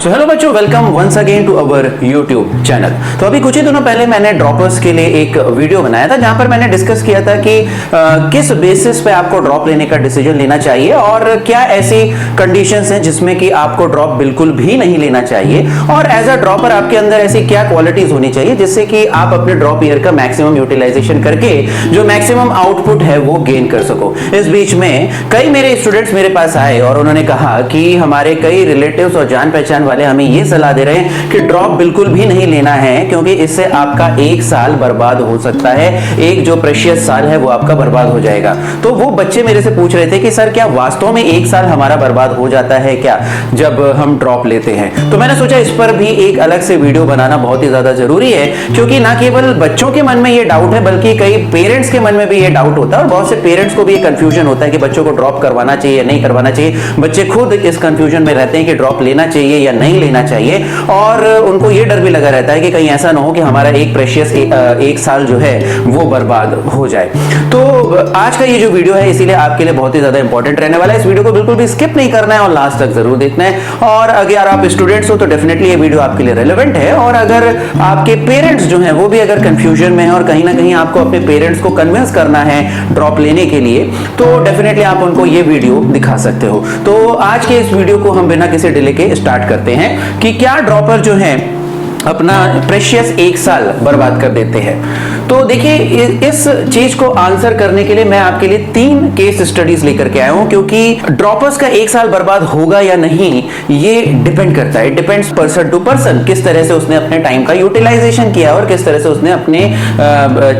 सो hello बच्चों, welcome once again to our YouTube channel. तो अभी कुछ ही दिनों पहले मैंने ड्रॉपर्स के लिए एक वीडियो बनाया था जहां पर मैंने डिस्कस किया था कि किस बेसिस पे आपको ड्रॉप लेने का डिसीजन लेना चाहिए और क्या ऐसी कंडीशंस हैं जिसमें कि आपको ड्रॉप बिल्कुल भी नहीं लेना चाहिए, और एज अ ड्रॉपर आपके अंदर ऐसी क्या क्वालिटीज होनी चाहिए जिससे कि आप अपने ड्रॉप ईयर का मैक्सिमम यूटिलाइजेशन करके जो मैक्सिमम आउटपुट है वो गेन कर सको। इस बीच में कई मेरे स्टूडेंट्स मेरे पास आए और उन्होंने कहा कि हमारे कई रिलेटिव्स और जान पहचान वाले हमें ये सलाह दे रहे हैं कि ड्रॉप बिल्कुल भी नहीं लेना है क्योंकि इससे आपका एक साल बर्बाद हो सकता है, एक जो प्रेशियस साल है वो आपका बर्बाद हो जाएगा। तो वो बच्चे मेरे से पूछ रहे थे कि सर क्या वास्तव में एक साल हमारा बर्बाद हो जाता है क्या जब हम ड्रॉप लेते हैं। तो मैंने सोचा इस पर भी एक अलग से वीडियो बनाना बहुत ही ज्यादा जरूरी है, क्योंकि ना केवल बच्चों के मन में ये डाउट है बल्कि कई पेरेंट्स के मन में भी ये डाउट होता है और बहुत से पेरेंट्स को भी ये कंफ्यूजन होता है कि बच्चों को ड्रॉप करवाना चाहिए या नहीं करवाना चाहिए। बच्चे खुद इस कंफ्यूजन में रहते हैं कि ड्रॉप लेना चाहिए या नहीं लेना चाहिए, और उनको ये डर भी लगा रहता है कि कहीं ऐसा ना हो कि हमारा एक प्रेशियस एक साल जो है वो बर्बाद हो जाए। तो आज का ये जो वीडियो है इसीलिए आपके लिए बहुत ही ज्यादा इंपॉर्टेंट रहने वाला है। इस वीडियो को बिल्कुल भी स्किप नहीं करना है और लास्ट तक जरूर देखना है। और अगर आप स्टूडेंट्स हो तो डेफिनेटली ये वीडियो आपके लिए रेलेवेंट है, और अगर आपके पेरेंट्स जो हैं वो भी अगर कंफ्यूजन में है और कहीं ना कहीं आपको अपने पेरेंट्स को कन्विंस करना है ड्रॉप लेने के लिए, तो डेफिनेटली आप उनको ये वीडियो दिखा सकते हो। तो आज के इस वीडियो को हम बिना किसी डिले के स्टार्ट करते हैं कि क्या ड्रॉपर जो है अपना प्रेशियस एक साल बर्बाद कर देते हैं। तो देखिए, इस चीज को आंसर करने के लिए मैं आपके लिए 3 केस स्टडीज लेकर के आया हूं, क्योंकि ड्रॉपर्स का एक साल बर्बाद होगा या नहीं ये डिपेंड करता है, डिपेंड्स पर्सन टू पर्सन, किस तरह से उसने अपने टाइम का यूटिलाइजेशन किया और किस तरह से उसने अपने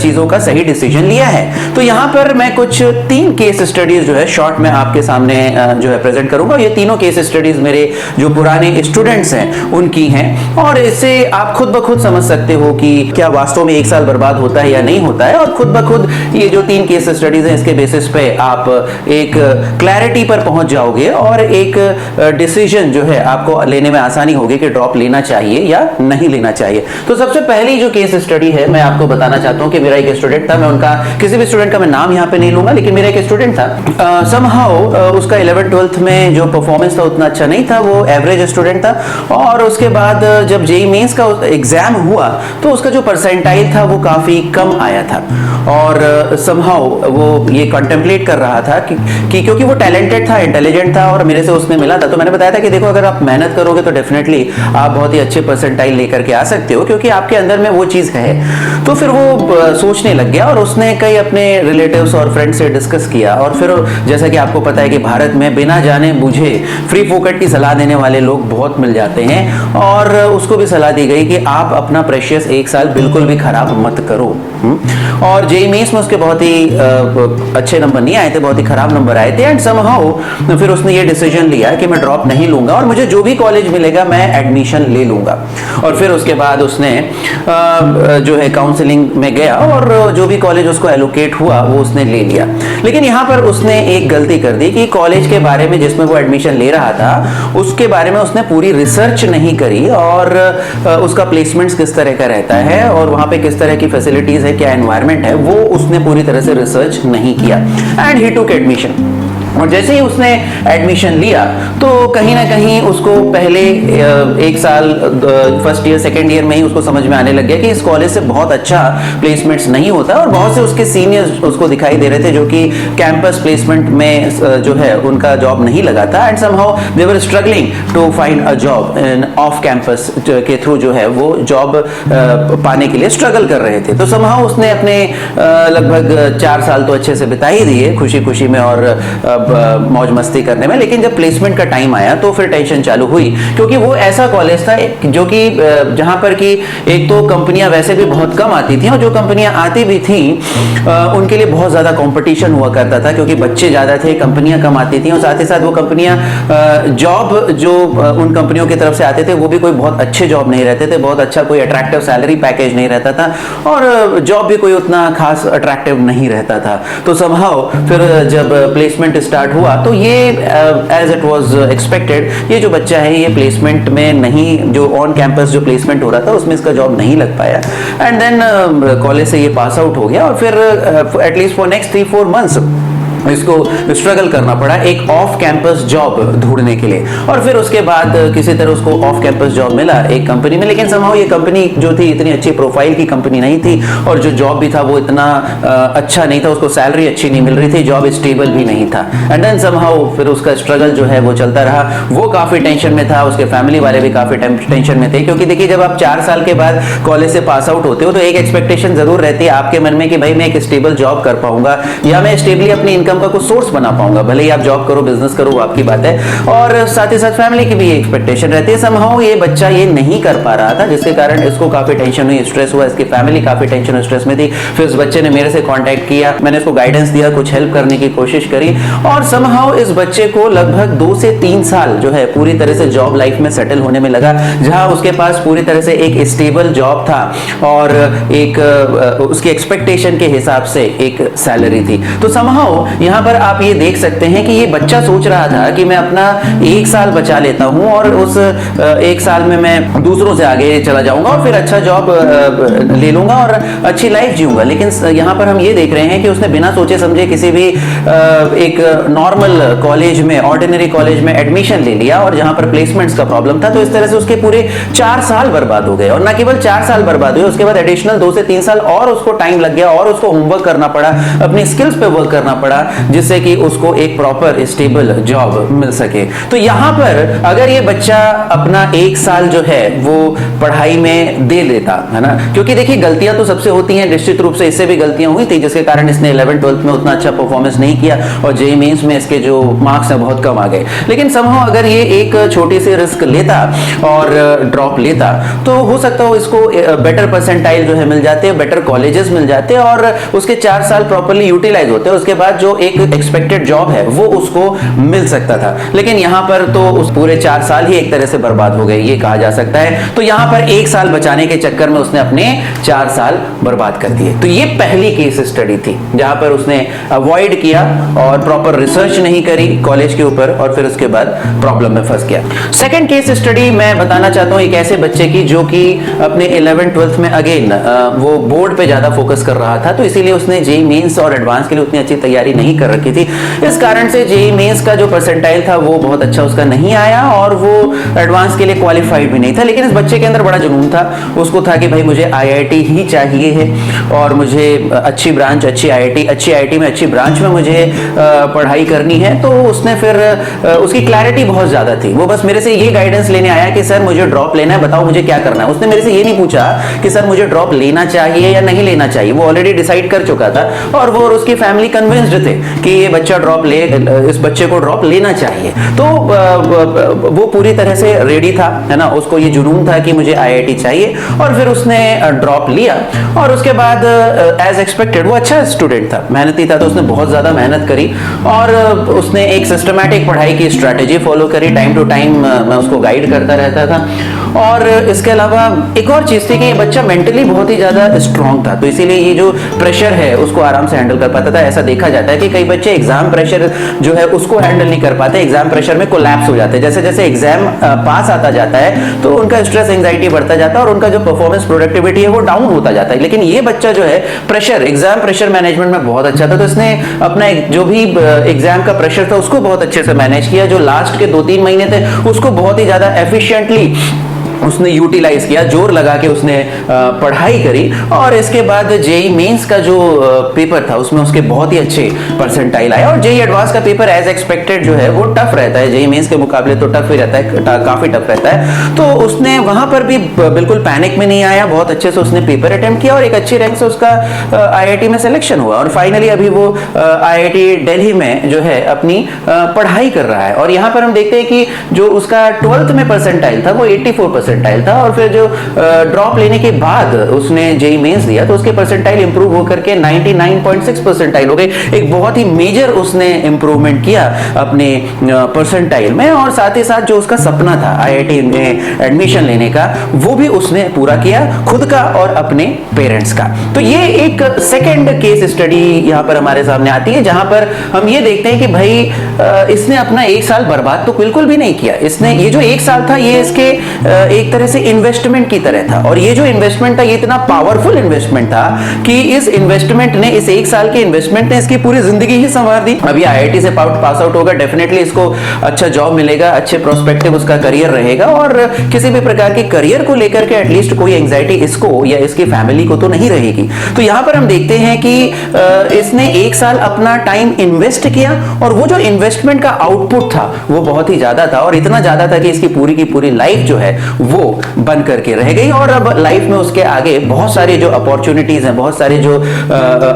चीजों का सही डिसीजन लिया है। तो यहां पर मैं कुछ 3 केस स्टडीज जो है शॉर्ट में आपके सामने जो है प्रेजेंट करूंगा। ये तीनों केस स्टडीज मेरे जो पुराने स्टूडेंट्स हैं उनकी हैं, और इससे आप खुद ब खुद समझ सकते हो कि क्या वास्तव में एक साल बर्बाद होता है या नहीं होता है। और खुद ब खुद ये जो 3 केस स्टडीज हैं इसके बेसिस पे आप एक क्लैरिटी पर पहुंच जाओगे और एक डिसीजन जो है आपको लेने में आसानी होगी कि ड्रॉप लेना चाहिए या नहीं लेना चाहिए। तो सबसे पहली जो केस स्टडी है मैं आपको बताना चाहता हूं कि मेरा एक स्टूडेंट था, मैं उनका किसी भी स्टूडेंट का मैं नाम यहां पे नहीं लूंगा, लेकिन मेरा एक स्टूडेंट था, समहाउ उसका 11th-12th में जो परफॉर्मेंस था उतना अच्छा नहीं था, वो एवरेज स्टूडेंट था। और उसके बाद जब जेईई मेंस का एग्जाम हुआ तो उसका जो परसेंटाइल था वो काफी कम आया था, और समहाउ वो ये कॉन्टेम्पलेट कर रहा था कि क्योंकि वो टैलेंटेड था, इंटेलिजेंट था और मेरे से उसने मिला था, तो मैंने बताया था कि देखो अगर आप मेहनत करोगे तो डेफिनेटली आप बहुत ही अच्छे परसेंटाइल लेकर के आ सकते हो, क्योंकि आपके अंदर में वो चीज है। तो फिर वो सोचने लग गया और उसने कई अपने रिलेटिव्स और फ्रेंड से डिस्कस किया, और फिर जैसा कि आपको पता है कि भारत में बिना जाने बूझे फ्री फोकट की सलाह देने वाले लोग बहुत मिल जाते हैं, और उसको भी सलाह दी गई कि आप अपना प्रेशियस एक साल बिल्कुल भी खराब मत करो। और जेईई मेंस में उसके बहुत ही अच्छे नंबर नहीं आए थे, बहुत ही खराब नंबर आए थे, एंड समहाउ फिर उसने ये डिसीजन लिया कि मैं ड्रॉप नहीं लूंगा और मुझे जो भी कॉलेज मिलेगा मैं एडमिशन ले लूंगा। और फिर उसके बाद उसने जो है काउंसलिंग में गया और जो भी कॉलेज उसको एलोकेट हुआ वो उसने ले लिया। लेकिन यहाँ पर उसने एक गलती कर दी कि कॉलेज के बारे में जिसमें वो एडमिशन ले रहा था उसके बारे में उसने पूरी रिसर्च नहीं करी, और उसका प्लेसमेंट्स किस तरह का रहता है और वहां पे किस तरह की फैसिलिटीज है, क्या एनवायरनमेंट है, वो उसने पूरी तरह से रिसर्च नहीं किया, एंड ही टुक एडमिशन। और जैसे ही उसने एडमिशन लिया तो कहीं ना कहीं उसको पहले एक साल फर्स्ट ईयर सेकेंड ईयर में ही उसको समझ में आने लग गया कि इस कॉलेज से बहुत अच्छा प्लेसमेंट्स नहीं होता, और बहुत से उसके सीनियर्स उसको दिखाई दे रहे थे जो कि कैंपस प्लेसमेंट में जो है उनका जॉब नहीं लगा था, and somehow they were struggling to find a job in off campus के थ्रू जो है वो जॉब पाने के लिए स्ट्रगल कर रहे थे। तो समहाउ उसने अपने लगभग 4 साल तो अच्छे से बिता ही दिए खुशी खुशी में और मौज मस्ती करने में, लेकिन जब प्लेसमेंट का टाइम आया तो फिर टेंशन चालू हुई, क्योंकि वो ऐसा कॉलेज था जो कि जहां पर कि एक तो कंपनियां वैसे भी बहुत कम आती थी, और जो कंपनियां आती भी थी उनके लिए बहुत ज्यादा कंपटीशन हुआ करता था, क्योंकि बच्चे ज्यादा थे, कंपनियां कम आती थी, और साथ ही साथ वो कंपनियां जॉब जो उन कंपनियों की तरफ से आते थे वो भी कोई बहुत अच्छे जॉब नहीं रहते थे, बहुत अच्छा कोई अट्रैक्टिव सैलरी पैकेज नहीं रहता था, और जॉब भी कोई उतना खास अट्रैक्टिव नहीं रहता था। तो समहाउ फिर जब प्लेसमेंट स्टार्ट हुआ तो ये एज इट वाज एक्सपेक्टेड, ये जो बच्चा है ये प्लेसमेंट में नहीं, जो ऑन कैंपस जो प्लेसमेंट हो रहा था उसमें इसका जॉब नहीं लग पाया, एंड देन कॉलेज से ये पास आउट हो गया, और फिर एटलीस्ट फॉर नेक्स्ट 3-4 मंथ्स इसको स्ट्रगल करना पड़ा एक ऑफ कैंपस जॉब ढूंढने के लिए। और फिर उसके बाद किसी तरह उसको ऑफ कैंपस जॉब मिला एक कंपनी में, लेकिन समहाउ ये कंपनी जो थी इतनी अच्छी प्रोफाइल की कंपनी नहीं थी, और जो जॉब भी था वो इतना अच्छा नहीं था, उसको सैलरी अच्छी नहीं मिल रही थी, जॉब स्टेबल भी नहीं था। एंड देन समहाउ फिर उसका स्ट्रगल जो है वो चलता रहा। वो काफी टेंशन में था, उसके फैमिली वाले भी काफी टेंशन में थे, क्योंकि देखिए जब आप 4 साल के बाद कॉलेज से पास आउट होते हो तो एक एक्सपेक्टेशन जरूर रहती है आपके मन में कि भाई मैं एक स्टेबल जॉब कर पाऊंगा, या मैं स्टेबली अपनी इनकम का कुछ सोर्स बना पाऊंगा। भले ही आप जॉब करो, बिजनेस करो, वो आपकी बात है। और साथ ही साथ फैमिली की भी एक्सपेक्टेशन रहती है। समहाउ ये बच्चा ये नहीं कर पा रहा था, जिसके कारण इसको काफी टेंशन हुई, स्ट्रेस हुआ, इसकी फैमिली काफी टेंशन और स्ट्रेस में थी। फिर उस बच्चे ने मेरे से कांटेक्ट किया, मैंने इसको गाइडेंस दिया, कुछ हेल्प करने की कोशिश करी, और समहाउ इस बच्चे को लगभग 2 से 3 साल जो है पूरी तरह से जॉब लाइफ में सेटल होने में लगा, जहां उसके पास पूरी तरह से एक स्टेबल जॉब था और एक उसकी एक्सपेक्टेशन के हिसाब से एक सैलरी थी। तो समहाउ यहां पर आप ये देख सकते हैं कि ये बच्चा सोच रहा था कि मैं अपना 1 साल बचा लेता हूं और उस 1 साल में मैं दूसरों से आगे चला जाऊंगा और फिर अच्छा जॉब ले लूंगा और अच्छी लाइफ जीऊंगा। लेकिन यहां पर हम ये देख रहे हैं कि उसने बिना सोचे समझे किसी भी एक नॉर्मल कॉलेज में, ऑर्डिनरी कॉलेज में एडमिशन ले लिया, और जहां पर प्लेसमेंट्स का प्रॉब्लम था, तो इस तरह से उसके पूरे 4 साल बर्बाद हो गए। और ना केवल 4 साल बर्बाद हुए, उसके बाद एडिशनल 2 से 3 साल और उसको टाइम लग गया, और उसको होमवर्क करना पड़ा, अपनी स्किल्स पे वर्क करना पड़ा, जिससे कि उसको एक प्रॉपर स्टेबल जॉब मिल सके। तो यहां पर अगर ये बच्चा अपना 1 साल जो है वो पढ़ाई में दे लेता, है ना, क्योंकि देखिए गलतियां तो सबसे होती हैं, निश्चित रूप से इससे भी गलतियां हुई थी, जिसके कारण इसने 11th 12th में उतना अच्छा परफॉर्मेंस नहीं किया और जेईई मेंस में इसके जो मार्क्स हैं बहुत कम आ गए। लेकिन समहाउ अगर ये एक छोटी सी रिस्क लेता और ड्रॉप लेता, तो हो सकता हो इसको बेटर परसेंटाइल जो है मिल जाते, बेटर कॉलेजेस मिल जाते, और उसके 4 साल प्रॉपर्ली यूटिलाइज होते, उसके बाद जो एक एक्सपेक्टेड जॉब है वो उसको मिल सकता था। लेकिन यहां पर तो उस पूरे 4 साल ही एक तरह से बर्बाद हो गए, ये कहा जा सकता है। तो यहां पर 1 साल बचाने के चक्कर में उसने अपने 4 साल बर्बाद कर दिए। तो ये पहली केस स्टडी थी जहां पर उसने अवॉइड किया और प्रॉपर रिसर्च नहीं करी कॉलेज के ऊपर, और फिर उसके बाद प्रॉब्लम में फंस गया। सेकंड केस स्टडी मैं बताना चाहता हूं एक ऐसे बच्चे की जो कि अपने 11th 12th में अगेन वो बोर्ड पे ज्यादा फोकस कर रहा था, तो इसीलिए उसने जेईई मेंस और एडवांस के लिए उतनी अच्छी तैयारी नहीं कर रखी थी। इस कारण से जेईई मेंस का जो परसेंटाइल था वो बहुत अच्छा उसका नहीं आया, और वो एडवांस के लिए क्वालिफाइड भी नहीं था। लेकिन इस बच्चे के अंदर बड़ा जुनून था, उसको था कि भाई मुझे आईआईटी ही चाहिए है, और मुझे अच्छी ब्रांच, अच्छी आईआईटी में, अच्छी ब्रांच में मुझे पढ़ाई करनी है। तो उसने फिर उसकी क्लैरिटी बहुत ज्यादा थी, वो बस मेरे से ये गाइडेंस लेने आया कि सर मुझे ड्रॉप लेना है, बताओ मुझे क्या करना है। उसने मेरे से ये नहीं पूछा कि सर मुझे ड्रॉप लेना चाहिए या नहीं लेना चाहिए, वो ऑलरेडी डिसाइड कर चुका था, और वो और उसकी फैमिली कन्विंस्ड थे कि ये बच्चा ड्रॉप ले, इस बच्चे को ड्रॉप लेना चाहिए। तो वो पूरी तरह से रेडी था, है ना, उसको ये जुनून था कि मुझे आईआईटी चाहिए, और फिर उसने ड्रॉप लिया। और उसके बाद एज एक्सपेक्टेड वो अच्छा स्टूडेंट था, मेहनती था, तो उसने बहुत ज्यादा मेहनत करी, और उसने एक सिस्टमैटिक पढ़ाई की स्ट्रेटेजी फॉलो करी। टाइम टू टाइम मैं उसको गाइड करता रहता था। और इसके अलावा एक और चीज थी कि ये बच्चा मेंटली बहुत ही ज्यादा स्ट्रांग था, तो इसीलिए ये जो प्रेशर है उसको आराम से हैंडल कर पाता था। ऐसा देखा जाता है कि कई बच्चे एग्जाम प्रेशर जो है उसको हैंडल नहीं कर पाते, एग्जाम प्रेशर में कोलैप्स हो जाते हैं। जैसे जैसे एग्जाम पास आता जाता है तो उनका स्ट्रेस, एंजाइटी बढ़ता जाता है, और उनका जो परफॉर्मेंस, प्रोडक्टिविटी है वो डाउन होता जाता है। लेकिन ये बच्चा जो है प्रेशर, एग्जाम प्रेशर मैनेजमेंट में बहुत अच्छा था, तो इसने अपना जो भी एग्जाम का प्रेशर था उसको बहुत अच्छे से मैनेज किया। जो लास्ट के 2-3 महीने थे उसको बहुत ही ज्यादा एफिशिएंटली उसने यूटिलाइज किया, जोर लगा के उसने पढ़ाई करी। और इसके बाद जेईई मेंस का जो पेपर था उसमें उसके बहुत ही अच्छे परसेंटाइल आए, और जेईई एडवांस का पेपर एज एक्सपेक्टेड जो है वो टफ रहता है, जेईई मेंस के मुकाबले तो टफ ही रहता है, काफी टफ रहता है। तो उसने वहां पर भी बिल्कुल पैनिक में नहीं आया, बहुत अच्छे से उसने पेपर अटेम्प्ट किया, और एक अच्छी रैंक से उसका आईआईटी में सिलेक्शन हुआ, और फाइनली अभी वो आईआईटी दिल्ली में जो है अपनी पढ़ाई कर रहा है। और यहाँ पर हम देखते हैं कि जो उसका 12th में परसेंटाइल था वो 84% था, और फिर जो ड्रॉप लेने के बाद उसने जेईई मेंस दिया तो उसके परसेंटाइल इंप्रूव होकर के 99.6 परसेंटाइल हो गए। एक बहुत ही मेजर उसने इंप्रूवमेंट किया अपने परसेंटाइल में, और साथ ही साथ जो उसका सपना था आईआईटी में एडमिशन लेने का वो भी उसने पूरा किया, खुद का और अपने पेरेंट्स का। तो ये एक सेकंड केस स्टडी यहां पर हमारे सामने आती है, जहां पर हम ये देखते हैं कि भाई इसने अपना 1 साल बर्बाद तो बिल्कुल भी नहीं किया। इसने ये जो 1 साल था ये इसके एक तरह से इन्वेस्टमेंट की तरह था, और ये जो इन्वेस्टमेंट था ये इतना पावरफुल इन्वेस्टमेंट था कि इस इन्वेस्टमेंट ने, इस एक साल के इन्वेस्टमेंट ने इसकी पूरी जिंदगी ही संवार दी। अभी आईआईटी से पास आउट होगा, डेफिनेटली इसको अच्छा जॉब मिलेगा, अच्छे प्रोस्पेक्टिव उसका करियर रहेगा, और किसी भी प्रकार की करियर को लेकर के एटलीस्ट कोई एंजाइटी इसको या इसकी फैमिली को तो नहीं रहेगी। तो यहां पर हम देखते हैं कि इसने एक साल अपना टाइम इन्वेस्ट किया, और वो जो इन्वेस्टमेंट का आउटपुट था वो बहुत ही ज्यादा था, और इतना ज्यादा था कि इसकी पूरी की पूरी लाइफ जो है वो बन करके रह गई। और अब लाइफ में उसके आगे बहुत सारी जो अपॉर्चुनिटीज हैं, बहुत सारे जो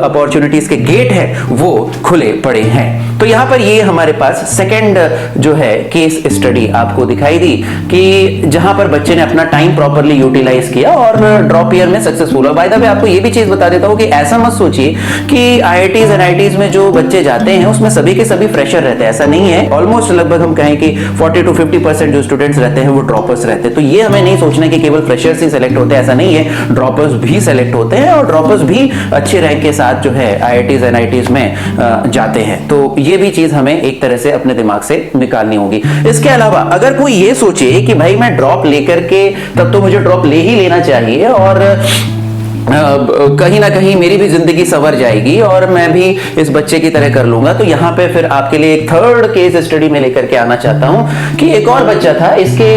अपॉर्चुनिटीज के गेट हैं वो खुले पड़े हैं। तो यहां पर ये हमारे पास सेकंड जो है केस स्टडी आपको दिखाई दी कि जहां पर बच्चे ने अपना टाइम प्रॉपर्ली यूटिलाइज किया और ड्रॉप ईयर में सक्सेसफुल हुआ। बाय द वे आपको ये भी चीज बता देता हूं कि ऐसा मत सोचिए कि आईआईटीज एनआईटीज में जो बच्चे जाते हैं उसमें सभी के सभी फ्रेशर रहते हैं, ऐसा नहीं है। ऑलमोस्ट लगभग हम कहें कि 40 to 50% जो स्टूडेंट्स रहते हैं वो ड्रॉपर्स रहते हैं। तो ये हमें नहीं सोचना कि केवल फ्रेशर्स ही सेलेक्ट होते हैं, ऐसा नहीं है, ड्रॉपर्स भी सेलेक्ट होते हैं, और ड्रॉपर्स भी अच्छे रैंक के साथ जो है आईआईटीज एनआईटीज में जाते हैं। तो ये भी चीज हमें एक तरह से अपने दिमाग से निकालनी होगी। इसके अलावा अगर कोई ये सोचे कि भाई मैं ड्रॉप लेकर के, तब तो मुझे ड्रॉप ले ही लेना चाहिए और कहीं ना कहीं मेरी भी जिंदगी संवर जाएगी और मैं भी इस बच्चे की तरह कर लूंगा, तो यहां पे फिर आपके लिए एक थर्ड केस स्टडी में लेकर के आना चाहता हूं कि एक और बच्चा था, इसके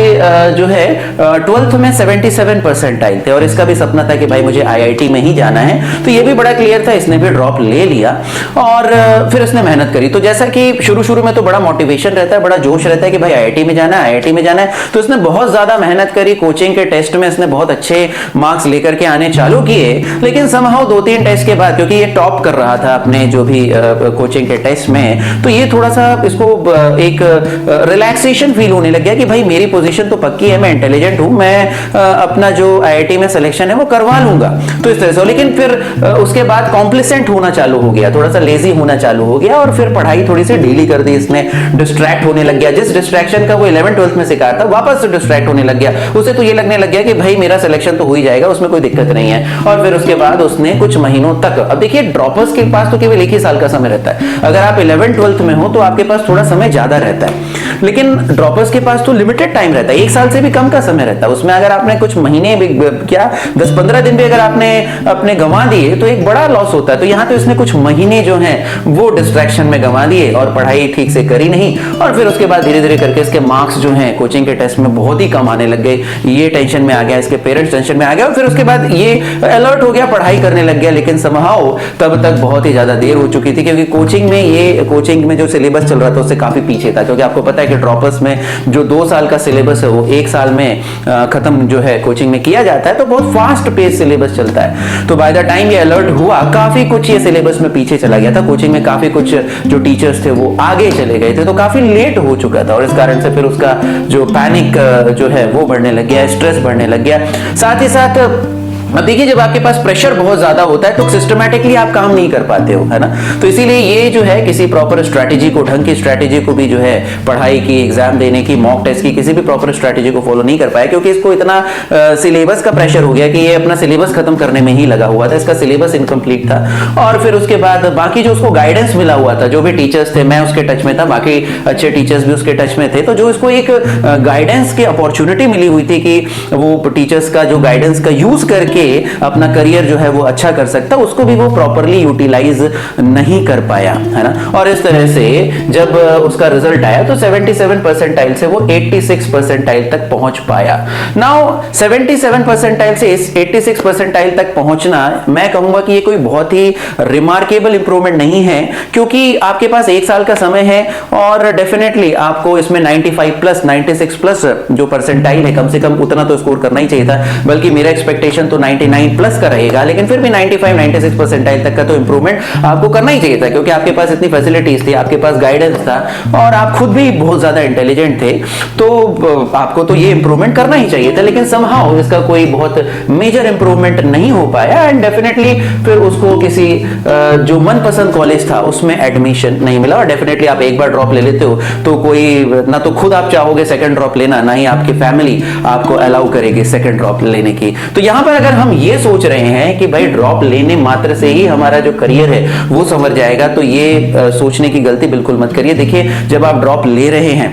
जो है 12th में 77 परसेंटाइल थे और इसका भी सपना था कि भाई मुझे आईआईटी में ही जाना है। तो ये भी बड़ा क्लियर था, इसने भी ड्रॉप ले लिया और फिर उसने मेहनत करी। तो जैसा कि शुरू में तो बड़ा मोटिवेशन रहता है, बड़ा जोश रहता है कि भाई आईआईटी में जाना है, आईआईटी में जाना है, तो इसने बहुत ज्यादा मेहनत करी, कोचिंग के टेस्ट में इसने बहुत अच्छे मार्क्स लेकर के आने चालू किए। लेकिन समहाउ 2-3 टेस्ट के बाद, क्योंकि ये टॉप कर रहा था अपने जो भी कोचिंग के टेस्ट में, तो ये थोड़ा सा इसको एक रिलैक्सेशन फील होने लग गया कि भाई मेरी पोजीशन तो पक्की है, मैं इंटेलिजेंट हूं, मैं अपना जो आईआईटी में सिलेक्शन है वो करवा लूंगा। तो इस तरह से, लेकिन फिर उसके बाद कॉम्प्लिसेंट होना चालू हो गया, थोड़ा सा लेजी होना चालू हो गया और फिर पढ़ाई थोड़ी सी ढीली कर दी इसने, डिस्ट्रैक्ट होने लग गया। जिस डिस्ट्रैक्शन का वो 11th-12th में शिकार था, वापस से डिस्ट्रैक्ट होने लग गया। उसे तो ये लगने लग गया कि भाई मेरा सिलेक्शन तो हो ही जाएगा, उसमें कोई दिक्कत नहीं है। और फिर उसके बाद उसने कुछ महीनों तक, अब देखिए ड्रॉपर्स के पास तो केवल 1 ही साल का समय रहता है। अगर आप 11th-12th में हो तो आपके पास थोड़ा समय ज्यादा रहता है, लेकिन ड्रॉपर्स के पास तो लिमिटेड टाइम रहता है, 1 साल से भी कम का समय रहता है। उसमें अगर आपने कुछ महीने भी, क्या 10-15 दिन भी अगर आपने अपने गंवा दिए तो एक बड़ा लॉस होता है। तो यहां तो इसने कुछ महीने जो हैं वो डिस्ट्रैक्शन में गंवा दिए और पढ़ाई ठीक से करी नहीं, और फिर उसके बाद धीरे धीरे करके इसके मार्क्स जो हैं कोचिंग के टेस्ट में बहुत ही कम आने लग गए। ये टेंशन में आ गया, इसके पेरेंट्स टेंशन में आ गया, और फिर उसके बाद ये अलर्ट हो गया, पढ़ाई करने लग गया। लेकिन समहाउ तब तक बहुत ही ज्यादा देर हो चुकी थी, क्योंकि कोचिंग में जो सिलेबस चल रहा था उससे काफी पीछे था। क्योंकि आपको पता है कि ड्रॉपर्स में जो 2 साल का सिलेबस है वो 1 साल में खत्म जो है कोचिंग में किया जाता है, तो बहुत फास्ट पेस सिलेबस चलता है। तो बाय द टाइम ये अलर्ट हुआ, काफी कुछ ये सिलेबस में पीछे चला गया था, कोचिंग में काफी कुछ जो टीचर्स थे वो आगे चले गए थे, तो काफी लेट हो चुका था, और इस कारण से फिर उसका जो पैनिक जो है वो बढ़ने लग गया, स्ट्रेस बढ़ने लग गया। साथ ही साथ अब देखिए, जब आपके पास प्रेशर बहुत ज्यादा होता है तो सिस्टमैटिकली आप काम नहीं कर पाते हो, है ना। तो इसीलिए ये जो है किसी प्रॉपर स्ट्रैटेजी को, ढंग की स्ट्रैटेजी को भी जो है पढ़ाई की, एग्जाम देने की, मॉक टेस्ट की, किसी भी प्रॉपर स्ट्रैटेजी को फॉलो नहीं कर पाया, क्योंकि इसको इतना सिलेबस का प्रेशर हो गया कि ये अपना सिलेबस खत्म करने में ही लगा हुआ था। इसका सिलेबस इनकम्प्लीट था, और फिर उसके बाद बाकी जो उसको गाइडेंस मिला हुआ था, जो भी टीचर्स थे, मैं उसके टच में था, बाकी अच्छे टीचर्स भी उसके टच में थे, तो जो इसको एक गाइडेंस की अपॉर्चुनिटी मिली हुई थी कि वो टीचर्स का जो गाइडेंस का यूज करके अपना करियर जो है वो अच्छा कर सकता, उसको भी वो प्रॉपर्ली यूटिलाइज नहीं कर पाया, है ना। और इस तरह से जब उसका रिजल्ट आया तो 77 परसेंटाइल से वो 86 परसेंटाइल तक पहुंच पाया। नाउ 77 परसेंटाइल से 86 परसेंटाइल तक पहुंचना, मैं कहूंगा कि ये कोई बहुत ही रिमार्केबल इंप्रूवमेंट नहीं है, क्योंकि आपके पास 1 साल का समय है और डेफिनेटली आपको इसमें 95 प्लस 96 प्लस जो परसेंटाइल है, कम से कम उतना तो स्कोर करना ही चाहिए था। बल्कि मेरा एक्सपेक्टेशन तो 99 प्लस का रहेगा, लेकिन फिर भी 95-96 परसेंटाइल तक का तो इंप्रूवमेंट आपको करना ही चाहिए था, क्योंकि आपके पास इतनी फैसिलिटीज थी, आपके पास गाइडेंस था और आप खुद भी बहुत ज्यादा इंटेलिजेंट थे, तो आपको तो ये इंप्रूवमेंट करना ही चाहिए था। लेकिन समहाउ इसका कोई बहुत मेजर इंप्रूवमेंट नहीं हो पाया, एंड डेफिनेटली फिर उसको किसी जो मनपसंद कॉलेज था उसमें एडमिशन नहीं मिला। और डेफिनेटली आप एक बार ड्रॉप ले लेते हो तो कोई ना तो खुद आप चाहोगे सेकंड ड्रॉप लेना, ना ही आपकी फैमिली आपको अलाउ करेगी सेकंड ड्रॉप लेने की। तो यहां पर अगर हम ये सोच रहे हैं कि भाई ड्रॉप लेने मात्र से ही हमारा जो करियर है वो संवर जाएगा, तो ये सोचने की गलती बिल्कुल मत करिए। देखिए, जब आप ड्रॉप ले रहे हैं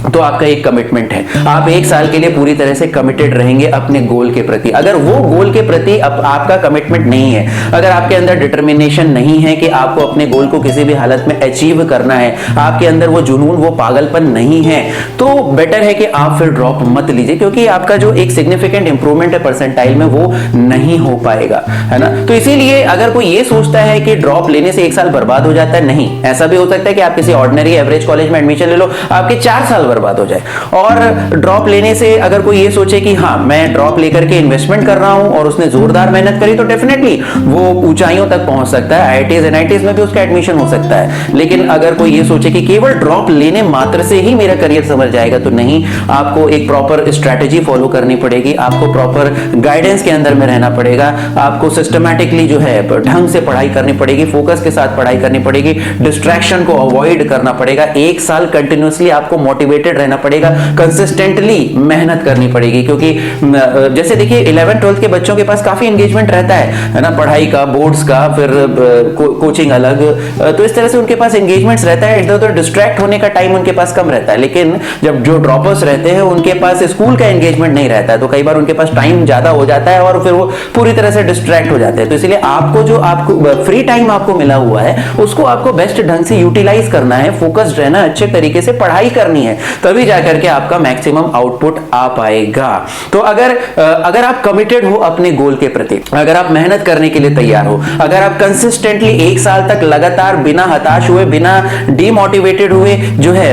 तो आपका एक कमिटमेंट है, आप एक साल के लिए पूरी तरह से कमिटेड रहेंगे अपने गोल के प्रति। अगर वो गोल के प्रति आपका कमिटमेंट नहीं है, अगर आपके अंदर डिटर्मिनेशन नहीं है कि आपको अपने गोल को किसी भी हालत में अचीव करना है, आपके अंदर वो जुनून, वो पागलपन नहीं है, तो बेटर है कि आप फिर ड्रॉप मत लीजिए, क्योंकि आपका जो एक सिग्निफिकेंट इंप्रूवमेंट है परसेंटाइल में वो नहीं हो पाएगा, है ना। तो इसीलिए अगर कोई ये सोचता है कि ड्रॉप लेने से एक साल बर्बाद हो जाता है, नहीं, ऐसा भी हो सकता है कि आप किसी ऑर्डिनरी एवरेज कॉलेज में एडमिशन ले लो, आपके 4 साल बर्बाद हो जाए। और ड्रॉप लेने से अगर कोई ये सोचे कि हाँ मैं ड्रॉप लेकर के इन्वेस्टमेंट कर रहा हूं और उसने जोरदार मेहनत करी, तो डेफिनेटली वो ऊंचाइयों तक पहुंच सकता है, आईआईटीज एनआईटीज में भी उसका एडमिशन हो सकता है। लेकिन अगर कोई ये सोचे कि केवल ड्रॉप लेने मात्र से ही मेरा करियर समझ जाएगा, तो नहीं, आपको एक प्रॉपर स्ट्रेटेजी फॉलो करनी पड़ेगी, आपको प्रॉपर गाइडेंस के अंदर में रहना पड़ेगा, आपको सिस्टमैटिकली जो है ढंग से पढ़ाई करनी पड़ेगी, फोकस के साथ पढ़ाई करनी पड़ेगी, डिस्ट्रैक्शन को अवॉइड करना पड़ेगा, एक साल कंटिन्यूअसली आपको मोटिवेटेड रहना पड़ेगा, कंसिस्टेंटली मेहनत करनी पड़ेगी। क्योंकि जैसे देखिए 11th 12th के बच्चों के पास काफी एंगेजमेंट रहता है ना, पढ़ाई का, बोर्ड्स का, फिर कोचिंग अलग, तो इस तरह से उनके पास एंगेजमेंट्स रहता है, इधर उधर डिस्ट्रैक्ट होने का टाइम उनके पास कम रहता है। लेकिन जब जो ड्रॉपर्स रहते हैं उनके पास स्कूल का एंगेजमेंट नहीं रहता है, तो कई बार उनके पास टाइम ज्यादा हो जाता है और फिर वो पूरी तरह से डिस्ट्रैक्ट हो जाते हैं। तो इसलिए आपको जो आपको फ्री टाइम आपको मिला हुआ है उसको आपको बेस्ट ढंग से यूटिलाइज करना है, फोकस्ड रहना, अच्छे तरीके से पढ़ाई करनी है, तभी जाकर के आपका मैक्सिमम आउटपुट आ पाएगा। तो अगर आप कमिटेड हो अपने गोल के प्रति, अगर आप मेहनत करने के लिए तैयार हो, अगर आप कंसिस्टेंटली एक साल तक लगातार बिना हताश हुए, बिना डीमोटिवेटेड हुए जो है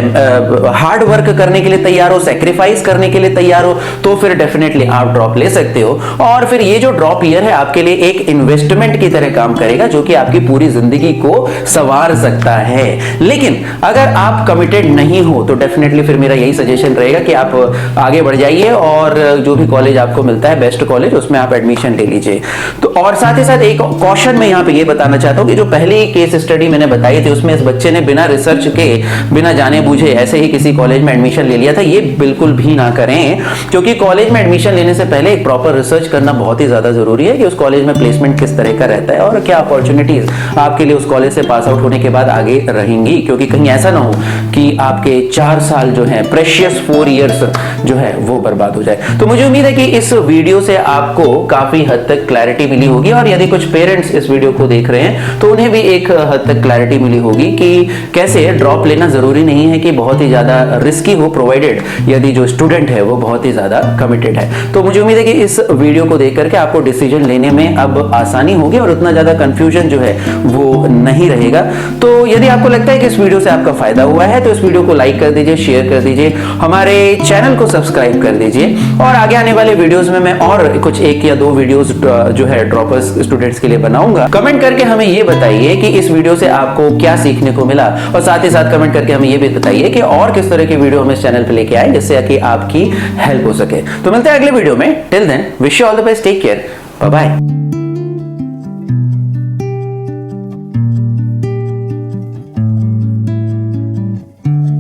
हार्ड वर्क करने के लिए तैयार हो, सैक्रिफाइस करने के लिए तैयार हो, तो फिर डेफिनेटली आप ड्रॉप ले सकते हो। और फिर ये जो ड्रॉप ईयर है आपके लिए एक इन्वेस्टमेंट की तरह काम करेगा, जो कि आपकी पूरी जिंदगी को संवार सकता है। लेकिन अगर आप कमिटेड नहीं हो तो डेफिनेटली फिर मेरा यही सजेशन रहेगा कि आप आगे बढ़ जाइए और जो भी कॉलेज आपको मिलता है, बेस्ट कॉलेज, उसमें आप एडमिशन ले लीजिए। तो और साथ ही साथ एक कॉशन में यहाँ पे ये बताना चाहता हूँ कि जो पहली केस स्टडी मैंने बताई थी उसमें इस बच्चे ने बिना रिसर्च के, बिना जाने बूझे ऐसे ही किसी कॉलेज में एडमिशन ले लिया था। ये बिल्कुल भी ना करें, क्योंकि कॉलेज में एडमिशन लेने से पहले एक प्रॉपर रिसर्च करना बहुत ही ज्यादा जरूरी है कि उस कॉलेज में प्लेसमेंट किस तरह का रहता है और क्या अपॉर्चुनिटीज आपके लिए उस कॉलेज से पास आउट होने के बाद आगे रहेंगी। क्योंकि कहीं ऐसा ना हो कि आपके 4 साल जो है, प्रेशियस 4 इयर्स जो है वो बर्बाद हो जाए। तो मुझे उम्मीद है कि इस वीडियो से आपको काफी हद तक क्लैरिटी मिली होगी, और यदि कुछ पेरेंट्स इस वीडियो को देख रहे हैं तो उन्हें भी एक हद तक क्लैरिटी मिली होगी कि कैसे ड्रॉप लेना जरूरी नहीं है कि बहुत ही ज्यादा रिस्की हो, प्रोवाइडेड यदि जो स्टूडेंट है वो बहुत ही ज्यादा कमिटेड है। तो मुझे उम्मीद है कि इस वीडियो को देख करके आपको डिसीजन लेने में अब आसानी होगी और उतना ज्यादा कंफ्यूजन जो है वो नहीं रहेगा। तो यदि आपको लगता है कि इस वीडियो से आपका फायदा हुआ है तो इस वीडियो को लाइक कर दीजिए, शेयर कर दीजिए, हमारे चैनल को सब्सक्राइब कर दीजिए, और आगे आने वाले वीडियोस में मैं और कुछ 1 या 2 वीडियोस जो है ड्रॉपर्स स्टूडेंट्स के लिए बनाऊंगा। कमेंट करके हमें ये बताइए कि इस वीडियो से आपको क्या सीखने को मिला, और साथ ही साथ कमेंट करके हमें ये भी बताइए कि और किस तरह की वीडियो हम इस चैनल पे लेके आए जिससे कि आपकी हेल्प हो सके। तो मिलते हैं अगले वीडियो में। Till then, wish you all the best, take care, bye bye.